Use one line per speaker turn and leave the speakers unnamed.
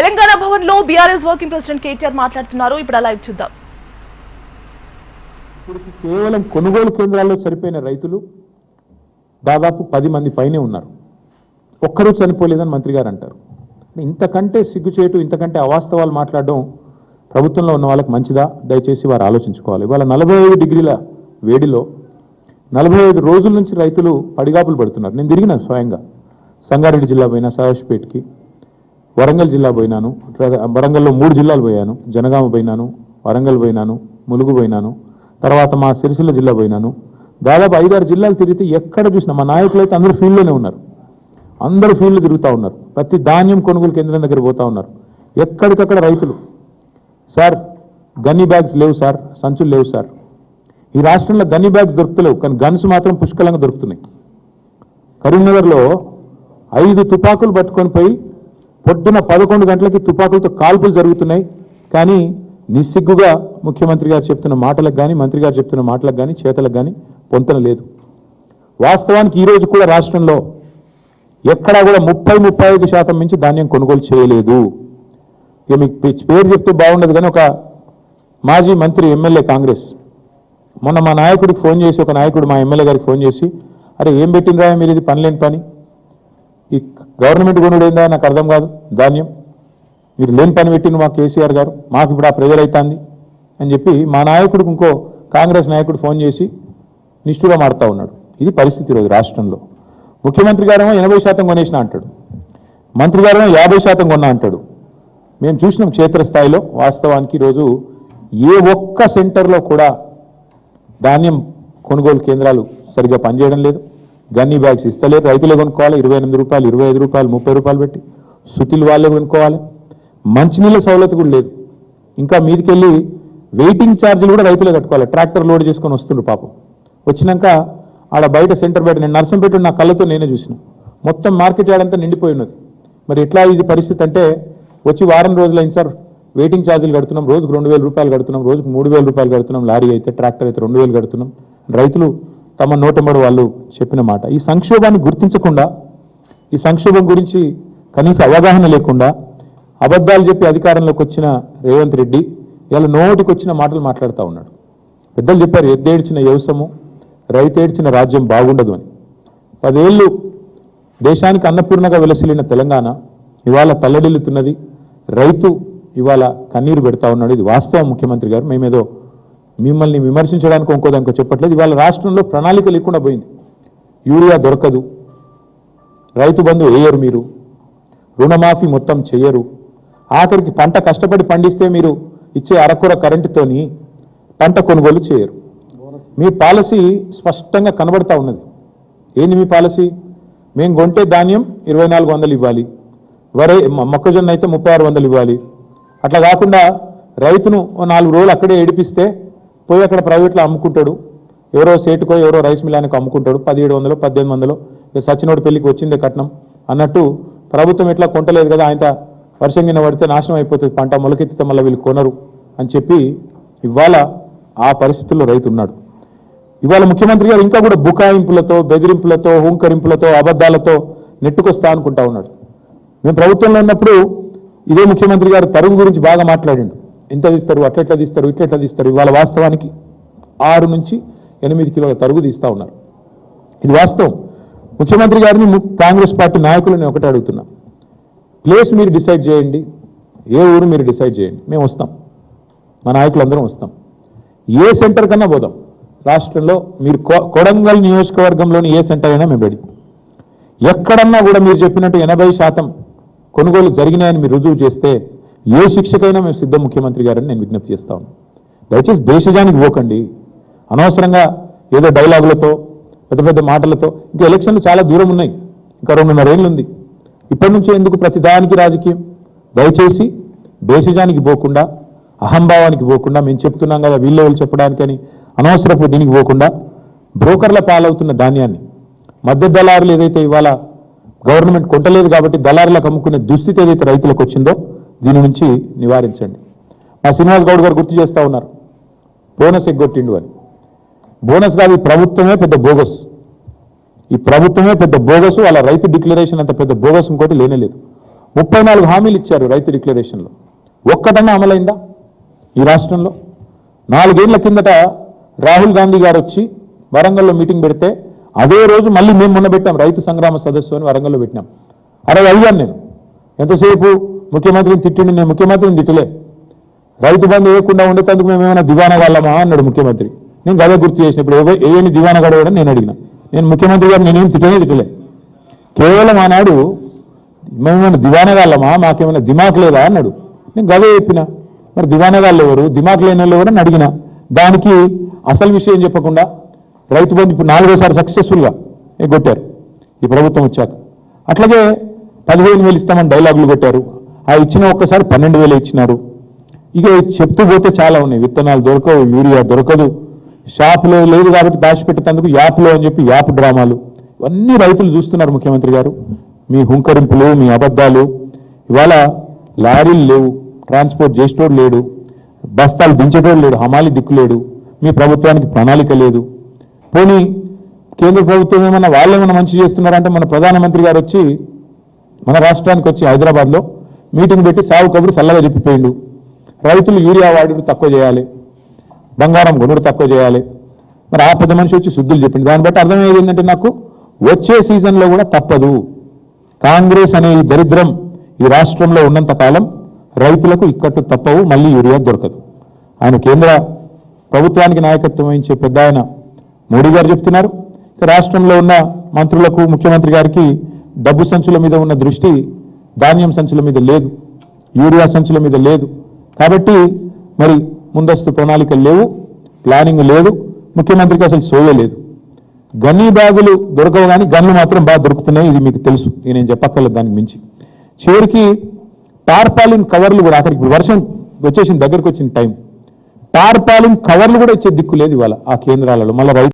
తెలంగాణ భవన్ లో BRS working president KTR మాట్లాడుతున్నారు. ఇప్పుడు లైవ్ చూద్దాం.
కేవలం కొనుగోలు కేంద్రాల్లో చనిపోయిన రైతులు దాదాపు 10 మంది పైనే ఉన్నారు. ఒక్కరూ చనిపోలేదని మంత్రి గారు అంటారు. ఇంతకంటే సిగ్గుచేటు, ఇంతకంటే అవాస్తవాలు మాట్లాడడం ప్రభుత్వంలో ఉన్న వాళ్ళకి మంచిదా? దయచేసి వారు ఆలోచించుకోవాలి. ఇవాళ 45 డిగ్రీల వేడిలో 45 రోజుల నుంచి రైతులు పడిగాపులు పడుతున్నారు. నేను తిరిగిన స్వయంగా సంగారెడ్డి జిల్లా పోయినా, సదాశివపేటకి, వరంగల్ జిల్లా పోయినాను, వరంగల్లో 3 జిల్లాలు పోయాను, జనగామ పోయినాను, వరంగల్ పోయినాను, ములుగు పోయినాను, తర్వాత మా సిరిసిల్ల జిల్లా పోయినాను. దాదాపు 5-6 జిల్లాలు తిరిగితే ఎక్కడ చూసినా మా నాయకులు అయితే అందరూ ఫీల్డ్లోనే ఉన్నారు. అందరూ ఫీల్డ్ తిరుగుతూ ఉన్నారు. ప్రతి ధాన్యం కొనుగోలు కేంద్రం దగ్గర పోతూ ఉన్నారు. ఎక్కడికక్కడ రైతులు, సార్ గన్నీ బ్యాగ్స్ లేవు సార్, సంచులు లేవు సార్. ఈ రాష్ట్రంలో గన్నీ బ్యాగ్స్ దొరుకుతలేవు, కానీ గన్స్ మాత్రం పుష్కలంగా దొరుకుతున్నాయి. కరీంనగర్లో 5 తుపాకులు పట్టుకొని పోయి పొద్దున 11 గంటలకి తుపాకులతో కాల్పులు జరుగుతున్నాయి. కానీ నిస్సిగ్గుగా ముఖ్యమంత్రి గారు చెప్తున్న మాటలకు కానీ, మంత్రి గారు చెప్తున్న మాటలకు కానీ, చేతలకు కానీ పొంతన లేదు. వాస్తవానికి ఈరోజు కూడా రాష్ట్రంలో ఎక్కడా కూడా 30-35% మించి ధాన్యం కొనుగోలు చేయలేదు. ఇక మీకు పేరు చెప్తే బాగుండదు, కానీ ఒక మాజీ మంత్రి, ఎమ్మెల్యే, కాంగ్రెస్, మొన్న మా నాయకుడికి ఫోన్ చేసి, ఒక నాయకుడు మా ఎమ్మెల్యే గారికి ఫోన్ చేసి, అరే ఏం పెట్టినరా మీరు, ఇది పని లేని పని, ఈ గవర్నమెంట్ కొనుగోలు ఏందా నాకు అర్థం కాదు, ధాన్యం మీరు లేని పని పెట్టిన మా కేసీఆర్ గారు, మాకు ఇప్పుడు ఆ ప్రెజర్ అవుతుంది అని చెప్పి మా నాయకుడికి ఇంకో కాంగ్రెస్ నాయకుడు ఫోన్ చేసి నిష్ఠుగా మారుతూ ఉన్నాడు. ఇది పరిస్థితి ఈరోజు రాష్ట్రంలో. ముఖ్యమంత్రి గారేమో 80% కొనేసిన అంటాడు, మంత్రి గారేమో 50% కొన్నా అంటాడు. మేము చూసినాం క్షేత్రస్థాయిలో. వాస్తవానికి ఈరోజు ఏ ఒక్క సెంటర్లో కూడా ధాన్యం కొనుగోలు కేంద్రాలు సరిగ్గా పనిచేయడం లేదు. గన్నీ బ్యాగ్స్ ఇస్తలేరు, రైతులే కొనుక్కోవాలి. 28 రూపాయలు, 25 రూపాయలు, 30 రూపాయలు పెట్టి సుతిలు వాళ్ళే కొనుక్కోవాలి. మంచినీళ్ళ సౌలత కూడా లేదు. ఇంకా మీదికెళ్ళి వెయిటింగ్ ఛార్జీలు కూడా రైతులే కట్టుకోవాలి. ట్రాక్టర్ లోడ్ చేసుకొని వస్తుండ్రు పాపం. వచ్చినాక ఆడ బయట సెంటర్ బయట, నేను నర్సంపేట నా కళ్ళతో నేనే చూసిన, మొత్తం మార్కెట్ యార్డ్ అంతా నిండిపోయి ఉన్నది. మరి ఎట్లా ఇది పరిస్థితి అంటే, వచ్చి వారం రోజులైంది సార్, వెయిటింగ్ ఛార్జీలు కడుతున్నాం, రోజుకు 2000 రూపాయలు కడుతున్నాం, రోజుకు 3000 రూపాయలు కడుతున్నాం, లారీ అయితే, ట్రాక్టర్ అయితే 2000 కడుతున్నాం. రైతులు తమ నోటెంబడి వాళ్ళు చెప్పిన మాట. ఈ సంక్షోభాన్ని గుర్తించకుండా, ఈ సంక్షోభం గురించి కనీస అవగాహన లేకుండా అబద్ధాలు చెప్పి అధికారంలోకి వచ్చిన రేవంత్ రెడ్డి ఇలా నోటికి వచ్చిన మాటలు మాట్లాడుతూ ఉన్నాడు. పెద్దలు చెప్పారు, ఎద్దేడ్చిన వ్యవసము, రైతేడ్చిన రాజ్యం బాగుండదు అని. 10 ఏళ్ళు దేశానికి అన్నపూర్ణగా వెలసిల్లిన తెలంగాణ ఇవాళ తల్లడిల్లుతున్నది. రైతు ఇవాళ కన్నీరు పెడతా ఉన్నాడు. ఇది వాస్తవం ముఖ్యమంత్రి గారు. మేమేదో మిమ్మల్ని విమర్శించడానికి ఇంకోదానికో చెప్పట్లేదు. ఇవాళ రాష్ట్రంలో ప్రణాళిక లేకుండా పోయింది. యూరియా దొరకదు, రైతు బంధు వేయరు, మీరు రుణమాఫీ మొత్తం చేయరు, ఆఖరికి పంట కష్టపడి పండిస్తే మీరు ఇచ్చే అరకొర కరెంటుతోని పంట కొనుగోలు చేయరు. మీ పాలసీ స్పష్టంగా కనబడతా ఉన్నది. ఏంది మీ పాలసీ? మేము కొంటే ధాన్యం 2400 ఇవ్వాలి, మొక్కజొన్న అయితే 3600 ఇవ్వాలి. అట్లా కాకుండా రైతును 4 రోజులు అక్కడే ఏడిపిస్తే పోయి అక్కడ ప్రైవేట్లో అమ్ముకుంటాడు. ఎవరో సేటుకో ఎవరో రైస్ మిల్లానికి అమ్ముకుంటాడు. 1700, 1800 సచినోడి పెళ్లికి వచ్చిందే కట్నం అన్నట్టు. ప్రభుత్వం ఎట్లా కొంటలేదు కదా, ఆయన వర్షం కింద పడితే నాశనం అయిపోతుంది పంట, మొలకెత్తితే మళ్ళీ వీళ్ళు కొనరు అని చెప్పి ఇవాళ ఆ పరిస్థితుల్లో రైతు ఉన్నాడు. ఇవాళ ముఖ్యమంత్రి గారు ఇంకా కూడా బుకాయింపులతో, బెదిరింపులతో, హుంకరింపులతో, అబద్ధాలతో నెట్టుకొస్తా అనుకుంటా ఉన్నాడు. మేము ప్రభుత్వంలో ఉన్నప్పుడు ఇదే ముఖ్యమంత్రి గారు తరుగు గురించి బాగా మాట్లాడిండు. ఎంత తీస్తారు, అట్లెట్లా తీస్తారు, ఇట్లెట్లా తీస్తారు. ఇవాళ వాస్తవానికి 6 నుంచి 8 కిలోల తరుగు తీస్తూ ఉన్నారు. ఇది వాస్తవం. ముఖ్యమంత్రి గారిని, కాంగ్రెస్ పార్టీ నాయకులని ఒకటే అడుగుతున్నాం, ప్లేస్ మీరు డిసైడ్ చేయండి, ఏ ఊరు మీరు డిసైడ్ చేయండి, మేము వస్తాం, మా నాయకులందరం వస్తాం. ఏ సెంటర్ కన్నా పోదాం రాష్ట్రంలో. మీరు కొడంగల్ నియోజకవర్గంలోని ఏ సెంటర్ అయినా మేము రెడీ. ఎక్కడన్నా కూడా మీరు చెప్పినట్టు 80% కొనుగోలు జరిగినాయని మీరు రుజువు చేస్తే ఏ శిక్షకైనా మేము సిద్ధం ముఖ్యమంత్రి గారని నేను విజ్ఞప్తి చేస్తా ఉన్నాను. దయచేసి దేశజానికి పోకండి. అనవసరంగా ఏదో డైలాగులతో, పెద్ద పెద్ద మాటలతో. ఇంకా ఎలక్షన్లు చాలా దూరం ఉన్నాయి, ఇంకా 2.5 ఏళ్ళు ఉంది. ఇప్పటి నుంచే ఎందుకు ప్రతిదానికి రాజకీయం? దయచేసి దేశజానికి పోకుండా, అహంభావానికి పోకుండా, మేము చెప్తున్నాం కదా వీళ్ళు చెప్పడానికని అనవసరపు దీనికి పోకుండా, బ్రోకర్ల పాలవుతున్న ధాన్యాన్ని, మధ్య దళారులు ఏదైతే ఇవాళ గవర్నమెంట్ కొంటలేదు కాబట్టి దళారులకు అమ్ముకునే దుస్థితి ఏదైతే రైతులకు వచ్చిందో దీని నుంచి నివారించండి. మా శ్రీనివాస్ గౌడ్ గారు గుర్తు చేస్తూ ఉన్నారు, బోనస్ ఎగ్గొట్టిండు అని. బోనస్ కాదు, ఈ ప్రభుత్వమే పెద్ద బోగస్. ఈ ప్రభుత్వమే పెద్ద బోగసు. అలా రైతు డిక్లరేషన్ అంత పెద్ద బోగస్ ఇంకోటి లేనేలేదు. 34 హామీలు ఇచ్చారు రైతు డిక్లరేషన్లో. ఒక్కటన్నా అమలైందా ఈ రాష్ట్రంలో? 4 ఏళ్ల కిందట రాహుల్ గాంధీ గారు వచ్చి వరంగల్లో మీటింగ్ పెడితే అదే రోజు మళ్ళీ మేము మొన్న పెట్టాం రైతు సంగ్రామ సదస్సు అని వరంగల్లో పెట్టినాం. అరే అడిగాను నేను, ఎంతసేపు ముఖ్యమంత్రిని తిట్టిండి, నేను ముఖ్యమంత్రిని తిట్టలే. రైతు బంధు వేయకుండా ఉండేందుకు మేము ఏమైనా దివానా వాళ్ళమా అన్నాడు ముఖ్యమంత్రి. నేను గదే గుర్తు చేసినప్పుడు ఏమి దివానా గడవడం నేను అడిగిన. నేను ముఖ్యమంత్రి గారు నేనేం తిట్టలే. కేవలం ఆనాడు మేమేమైనా దివానా వాళ్ళమా, మాకేమైనా దిమాక్ లేదా అన్నాడు. నేను గదే చెప్పిన. మరి దివానా వాళ్ళు ఎవరు, దిమాక్ లేని వాళ్ళు ఎవరు అని అడిగిన. దానికి అసలు విషయం చెప్పకుండా రైతు బంధు ఇప్పుడు 4వ సారి సక్సెస్ఫుల్గా కొట్టారు ఈ ప్రభుత్వం వచ్చాక. అట్లాగే 15,000 ఇస్తామని డైలాగులు కొట్టారు. ఆ ఇచ్చిన ఒక్కసారి 12,000 ఇచ్చినారు. ఇక చెప్తూ పోతే చాలా ఉన్నాయి. విత్తనాలు దొరకవు, యూరియా దొరకదు, షాపులో లేదు కాబట్టి దాచిపెట్టేందుకు యాప్లో అని చెప్పి యాప్ డ్రామాలు, ఇవన్నీ రైతులు చూస్తున్నారు. ముఖ్యమంత్రి గారు మీ హుంకరింపులు, మీ అబద్ధాలు. ఇవాళ లారీలు లేవు, ట్రాన్స్పోర్ట్ చేసేటోడు లేడు, బస్తాలు దించేటోడు లేడు, హమాలి దిక్కు లేడు, మీ ప్రభుత్వానికి ప్రణాళిక లేదు. పోనీ కేంద్ర ప్రభుత్వం ఏమన్నా వాళ్ళేమన్నా మంచి చేస్తున్నారంటే మన ప్రధానమంత్రి గారు వచ్చి మన రాష్ట్రానికి వచ్చి హైదరాబాద్లో మీటింగ్ పెట్టి సాగు కబురు చల్లగా చెప్పిపోయిండు. రైతులు యూరియా వాడుడు తక్కువ చేయాలి, బంగారం కొనుడు తక్కువ చేయాలి. మరి ఆ పెద్ద మనిషి వచ్చి శుద్ధులు చెప్పింది. దాన్ని బట్టి అర్థమయ్యేది ఏంటంటే నాకు వచ్చే సీజన్లో కూడా తప్పదు. కాంగ్రెస్ అనే ఈ దరిద్రం ఈ రాష్ట్రంలో ఉన్నంత కాలం రైతులకు ఇక్కట్లు తప్పవు, మళ్ళీ యూరియా దొరకదు. ఆయన కేంద్ర ప్రభుత్వానికి నాయకత్వం వహించే పెద్ద ఆయన మోడీ గారు చెప్తున్నారు. రాష్ట్రంలో ఉన్న మంత్రులకు, ముఖ్యమంత్రి గారికి డబ్బు సంచుల మీద ఉన్న దృష్టి ధాన్యం సంచుల మీద లేదు, యూరియా సంచుల మీద లేదు. కాబట్టి మరి ముందస్తు ప్రణాళికలు లేవు, ప్లానింగ్ లేదు, ముఖ్యమంత్రికి అసలు సోయే లేదు. గన్నీ బ్యాగులు దొరకవు కానీ గన్లు మాత్రం బాగా దొరుకుతున్నాయి. ఇది మీకు తెలుసు, నేను చెప్పక్కర్లేదు దానికి మించి. చివరికి టార్పాలిన్ కవర్లు కూడా అక్కడికి వర్షం వచ్చేసిన దగ్గరకు వచ్చిన టైం టార్పాలిన్ కవర్లు కూడా ఇచ్చే దిక్కు లేదు ఇవాళ ఆ కేంద్రాలలో. మళ్ళీ